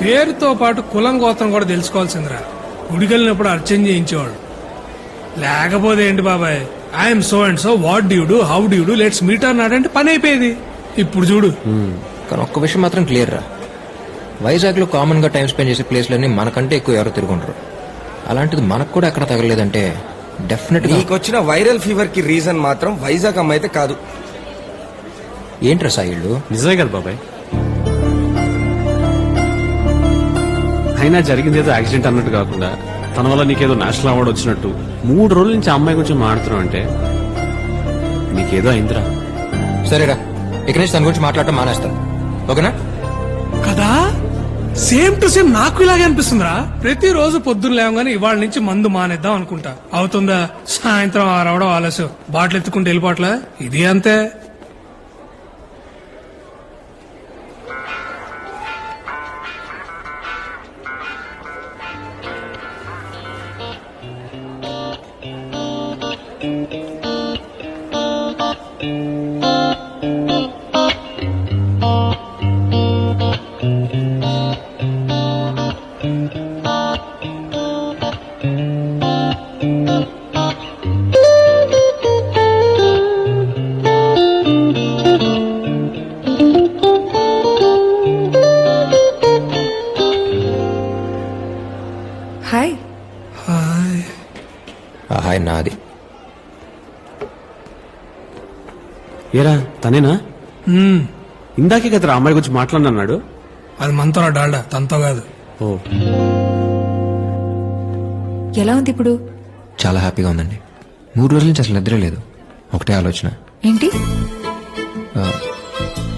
పేరుతో పాటు కులం గోత్రం కూడా తెలుసుకోవాల్సిందిరా. గుడికెళ్ళినప్పుడు అర్చన చేయించేవాడు. లేకపోతే ఏంటి బాబాయ్, I'm so and so, what due do, how due do, let's meet అన్నాడంటే పని అయిపోయేది. ఇప్పుడు చూడు. కానీ ఒక్క విషయం మాత్రం క్లియర్ రా, వైజాగ్ లో కామన్ గా టైం స్పెండ్ చేసే ప్లేస్లన్నీ మనకంటే ఎక్కువ ఎవరు తిరుగుంటారు. అలాంటిది మనకు కూడా ఎక్కడ తగలేదంటే డెఫినెట్ గా నీకొచ్చిన వైరల్ ఫీవర్ కి రీజన్ మాత్రం వైజాగ్ అమ్మాయి అయితే కాదు. ఏంట్రా సాయిళ్ళు? నిజమే కదా బాబాయ్. అయినా జరిగింది ఏదో యాక్సిడెంట్ అన్నట్టు కాకుండా తన వల్ల నీకేదో నేషనల్ అవార్డు వచ్చినట్టు 3 రోజుల నుంచి ఆ అమ్మాయి గురించి మాట్లాడుతున్నావు అంటే నీకేదో అయిందిరా. సరేరా, ఇక నుంచి తన గురించి మాట్లాడటం మానేస్తా, ఓకేనా? కదా, సేమ్ టు సేమ్ నాకు ఇలాగే అనిపిస్తుందిరా. ప్రతిరోజు పొద్దున్న లేవగానే ఇవాళ నుంచి మందు మానేద్దాం అనుకుంటా. అవుతుందా? సాయంత్రం 6 అవడం ఆలస్యం, బాటిల్ ఎత్తుకుంటే వెళ్ళిపోవట్లే. ఇది అంతే. హాయ్. హాయ్. హాయ్ నాది. ఏరా తనేనా? ఇందాకే కదరా అమ్మాయి గురించి మాట్లాడినాడు. అది మనతో డాల్డా, తనతో కాదు. ఓ, ఎలా ఉంది ఇప్పుడు? చాలా హ్యాపీగా ఉందండి. 3 రోజుల నుంచి అసలు నిద్ర లేదు. ఒకటే ఆలోచన, ఏంటి?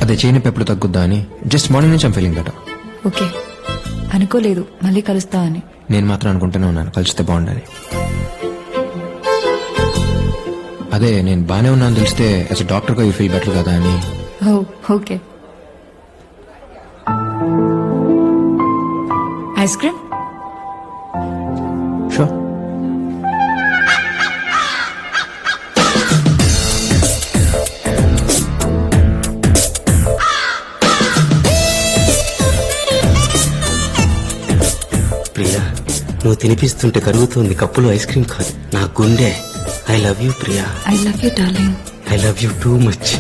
అదే చేయని ఎప్పుడు తగ్గుద్దా అని. జస్ట్ మార్నింగ్ నుంచి ఐమ్ ఫీలింగ్ బెటర్. ఓకే, అనుకోలేదు మళ్ళీ కలుస్తా అని. నేను మాత్రం అనుకుంటూనే ఉన్నాను కలిస్తే బాగుండాలి. అదే నేను బానే ఉన్నాను తెలిస్తే యాజ్ అ డాక్టర్ గా యూ ఫీల్ బెటర్ కదా అని. Oh okay. Ice cream? Sure. Priya, నువ్వు తినిపిస్తుంటే కరుగుతుంది కప్పులో ఐస్ క్రీమ్ కాదు, నా గుండె. I love you Priya. I love you darling. I love you too much.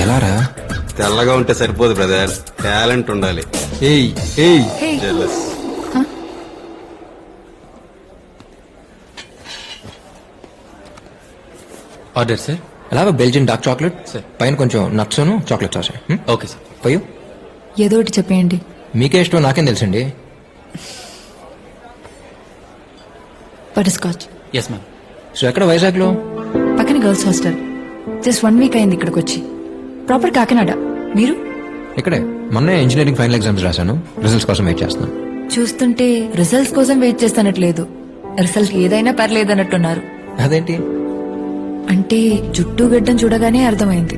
ఎలారా? తెల్లగా ఉంటే సరిపోదు బ్రదర్, టాలెంట్ ఉండాలి. ఏయ్ ఏయ్, Hey. Jealous. Order sir. అలాగే బెల్జియన్ డార్క్ చాక్లెట్ సార్, పైన కొంచెం nuts chocolate sauce. Okay sir. పోయు ఏదో ఒకటి చెప్పేయండి. మీకే ఇష్టం నాకేం తెలుసండి. Butter scotch. Yes ma'am. So ఎక్కడ వైజాగ్ లో? పక్కన గర్ల్స్ హాస్టల్. జస్ట్ 1 వీక్ అయింది ఇక్కడికి వచ్చి. ప్రాపర్ కాకినాడ. మీరు? ఇక్కడే మొన్నే ఇంజనీరింగ్ ఫైనల్ ఎగ్జామ్స్ రాశాను, రిజల్ట్స్ కోసం వెయిట్ చేస్తున్నాను. చూస్తుంటే రిజల్ట్స్ కోసం వెయిట్ చేస్తానట్లేదు, రిజల్ట్ ఏదైనా పర్లేదన్నట్టున్నారు. అదేంటి? అంటే జుట్టు గడ్డం చూడగానే అర్థమైంది.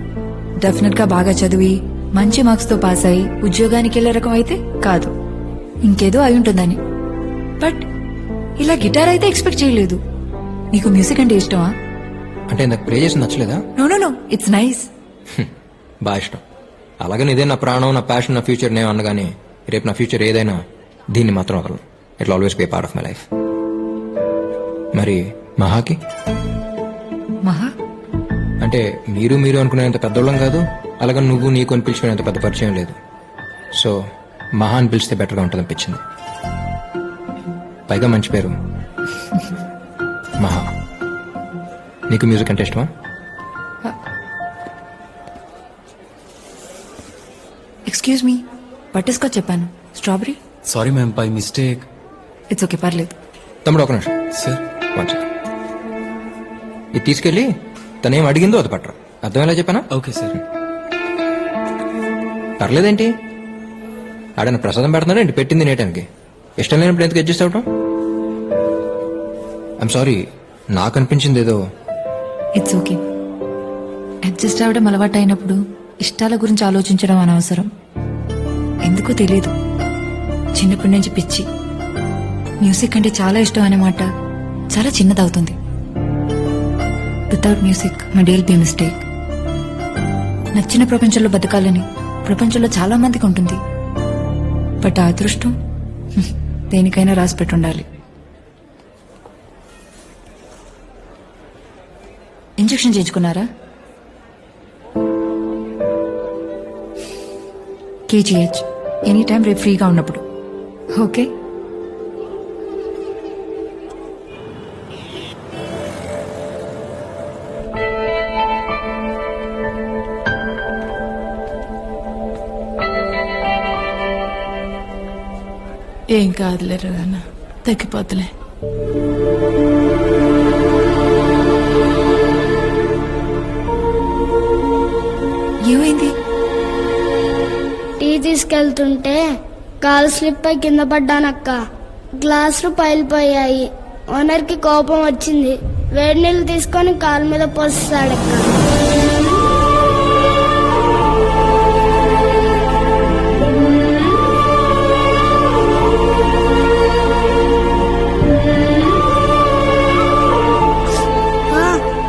డెఫినెట్ గా బాగా చదివి మంచి మార్క్స్ తో పాస్ అయి ఉద్యోగానికి వెళ్లే రకం అయితే కాదు, ఇంకేదో అయి ఉంటుందని. బట్ ఇలా గిటార్ అయితే ఎక్స్పెక్ట్ చేయలేదు. నీకు మ్యూజిక్ అంటే ఇష్టమా? అంటే నాకు ప్రే చేసి నచ్చలేదా? No no no, it's nice. బాగా ఇష్టం. అలాగని ఇదే నా ప్రాణం, నా ప్యాషన్, నా ఫ్యూచర్ నేను అనగానే రేపు నా ఫ్యూచర్ ఏదైనా దీన్ని మాత్రం వదలను. It always be part of my life. మరి మహాకి? మహా అంటే మీరు మీరు అనుకునేంత పెద్దోళ్ళం కాదు, అలాగని నువ్వు నీకు అని పిలుచుకునేంత పెద్ద పరిచయం లేదు. సో మహా అని పిలిస్తే బెటర్గా ఉంటుంది అనిపించింది. పైగా మంచి పేరు మహా. నీకు మ్యూజిక్ అంటే ఇష్టమా? ఎక్స్క్యూజ్ మీ, బటర్ స్కాచ్ చెప్పాను, strawberry. Sorry ma'am, by mistake. It's okay, పర్లేదు. తమ్ముడు ఒక నిమిషం సార్. One second. ఇది తీసుకెళ్ళి తనేం అడిగిందో అది పట్టరా. అర్థమేలా చెప్పానా? Okay sir. పర్లేదేంటి, ఆడన ప్రసాదం పెడుతున్నాడు ఏంటి పెట్టింది నేటానికి. ఇష్టం లేనప్పుడు ఎందుకు అడ్జస్ట్ అవటం? ఐఎమ్ సారీ, నాకు అనిపించింది ఏదో. It's okay. అడ్జస్ట్ అవ్వడం అలవాటు అయినప్పుడు ఇష్టాల గురించి ఆలోచించడం అనవసరం. ఎందుకో తెలియదు, చిన్నప్పటి నుంచి పిచ్చి. మ్యూజిక్ అంటే చాలా ఇష్టం అనే మాట చాలా చిన్నదవుతుంది. Without music my day will be mistake. నచ్చిన ప్రపంచంలో బతకాలని ప్రపంచంలో చాలా మందికి ఉంటుంది. బట్ ఆ అదృష్టం దేనికైనా రాసి పెట్టుండాలి. ఇంజెక్షన్ చేయించుకున్నారా? కేజీహెచ్ ఎనీ టైం రేపు ఫ్రీగా ఉన్నప్పుడు. ఓకే. ఏం కాదులేరు అన్న, తగ్గిపోతులే. ఏమైంది? టీ తీసుకెళ్తుంటే కాలు స్లిప్ అయి కింద పడ్డానక్క. గ్లాసులు పైలిపోయాయి. ఓనర్ కి కోపం వచ్చింది. వేడి నీళ్ళు తీసుకొని కాలు మీద పోస్తాడక్క.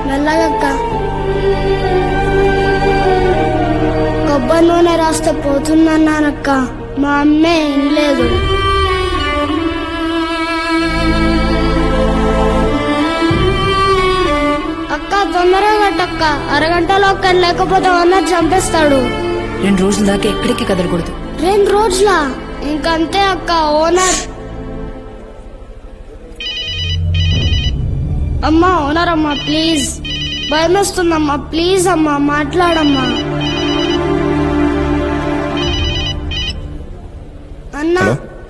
మెల్లగక్క. కొబ్బరి నూనె రాస్తే పోతుందన్నానక్క. మా అమ్మే వినలేదు. అక్క తొందరగా కట్టక్క, అరగంటలో అక్కడ లేకపోతే ఓనర్ చంపేస్తాడు. 2 రోజుల దాకా ఎక్కడికి కదలకూడదు. 2 రోజులా? ఇంకంతే అక్క. ఓనర్ అమ్మా, ఓనర్ అమ్మా ప్లీజ్, భయం వస్తుందమ్మా, ప్లీజ్ అమ్మా మాట్లాడమ్మా. అన్నా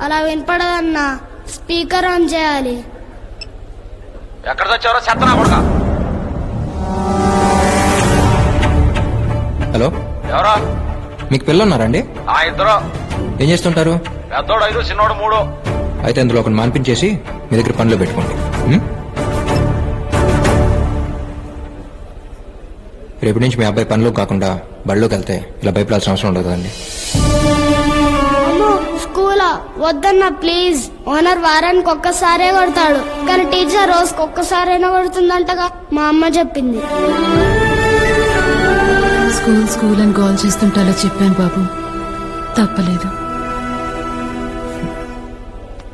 అలా వినపడదన్నా, స్పీకర్ ఆన్ చేయాలి. ఎక్కడ తెచ్చారో చెత్తనా కొడక. హలో, ఎవరా? మీకు పిల్లలున్నారండి? ఆ ఇద్దరు. ఏం చేస్తుంటారు? పెద్దోడు 5, చిన్నోడు 3. అయితే అందులో ఒకటి మాన్పించేసి మీ దగ్గర పనిలో పెట్టుకోండి. ఉం? రేపటి నుంచి మీ అబ్బాయి పనిలో కాకుండా బడిలోకి వెళ్తే ఇలా భయపడాల్సిన అవసరం ఉండదు కదండి. అమ్మో స్కూలా? వద్దన్నా ప్లీజ్. ఓనర్ వారానికి ఒక్కసారే కొడతాడు, కానీ టీచర్ రోజుకి ఒక్కసారైనా కొడుతుందంటగా మా అమ్మ చెప్పింది. స్కూల్ అని గోల్ చేస్తుంటే అలా చెప్పాను బాబు, తప్పలేదు.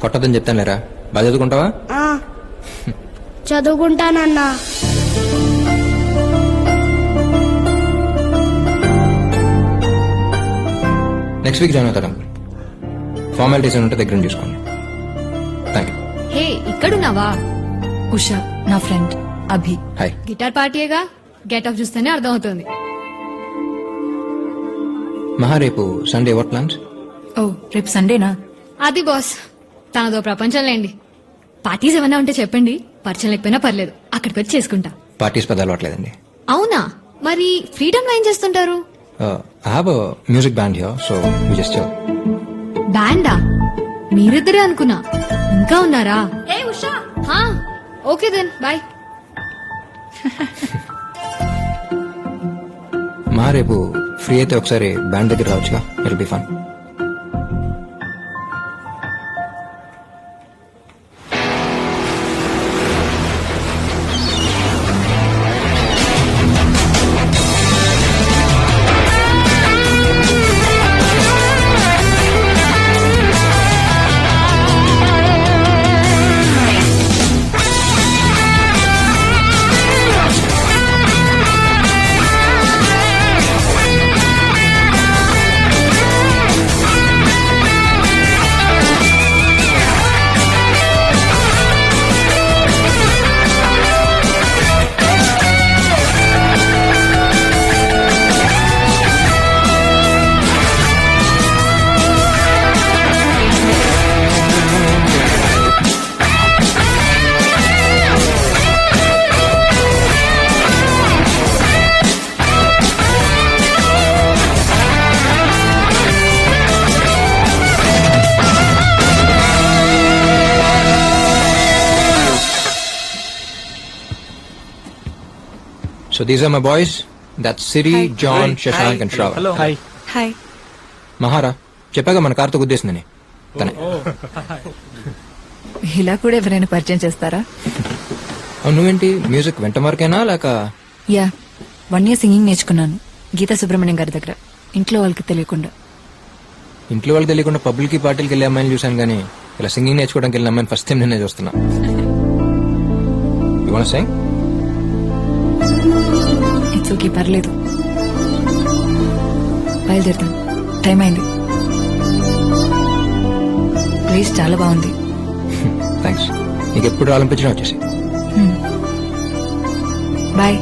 కొట్టదని చెప్తాను లేరా, బాగా చదువుకుంటావా? ఆ, చదువుకుంటానన్నా. నెక్స్ట్ వీక్ జాయిన్ అవుతాడు. ఫార్మాలిటీస్ ఉంటే దగ్గర చూసుకోండి. Thank you. హే, ఇక్కడున్నావా? ఉషా నా ఫ్రెండ్ అభి. హాయ్. గిటార్ పార్టీయేగా, గెట్ ఆఫ్ చూస్తేనే అర్థమవుతుంది. మహా, రేపు సండే వాట్ ప్లాన్స్? ఓ రేపు సండేనా? అది బాస్, తనదో ప్రపంచం లేండి. పార్టీస్ ఏమైనా ఉంటే చెప్పండి, పరిచయం లేకపోయినా పర్లేదు, అక్కడికి వచ్చి చేసుకుంటా. పార్టీస్ పెద్ద అలవాట్లేదండి. అవునా? మరి ఫ్రీడమ్ లో ఏం చేస్తుంటారు? I have music band here, so we just chill. బ్యాండా? మీరిద్దరే అనుకున్నా, ఇంకా ఉన్నారా? హా, ఓకే దెన్ బాయ్. మా రేపు ఫ్రీ అయితే ఒకసారి బ్యాండ్ దగ్గర రావచ్చుగా, it be fun. So these are my boys. That's Siri, John, Shashank and Shravan. Hello. Hi. Hi. మహారా, చెప్పాగా మన కార్తో గుద్దేసిందని. తనే. ఇలా కూడా ఎవరైనా పరిచయం చేస్తారా? అవును, నువ్వేంటి మ్యూజిక్ వెంట మార్కేనా లేక? యా 1 year సింగింగ్ నేర్చుకున్నాను. గీతా సుబ్రహ్మణ్యం గారి దగ్గర ఇంట్లో వాళ్ళకి తెలియకుండా. ఇంట్లో వాళ్ళకి తెలియకుండా పబ్లిక్ పార్టీలకి వెళ్ళే అమ్మాయిని చూశాను కానీ ఇలా సింగింగ్ నేర్చుకోవడానికి వెళ్ళిన అమ్మాయిని ఫస్ట్ టైం నేనే చూస్తున్నా. You wanna sing? It's okay, పర్లేదు. బయలుదేరుతాను, టైం అయింది. ప్లేస్ చాలా బాగుంది. థ్యాంక్స్. నీకు ఎప్పుడు రావాలనిపించినా వచ్చేసి. బాయ్.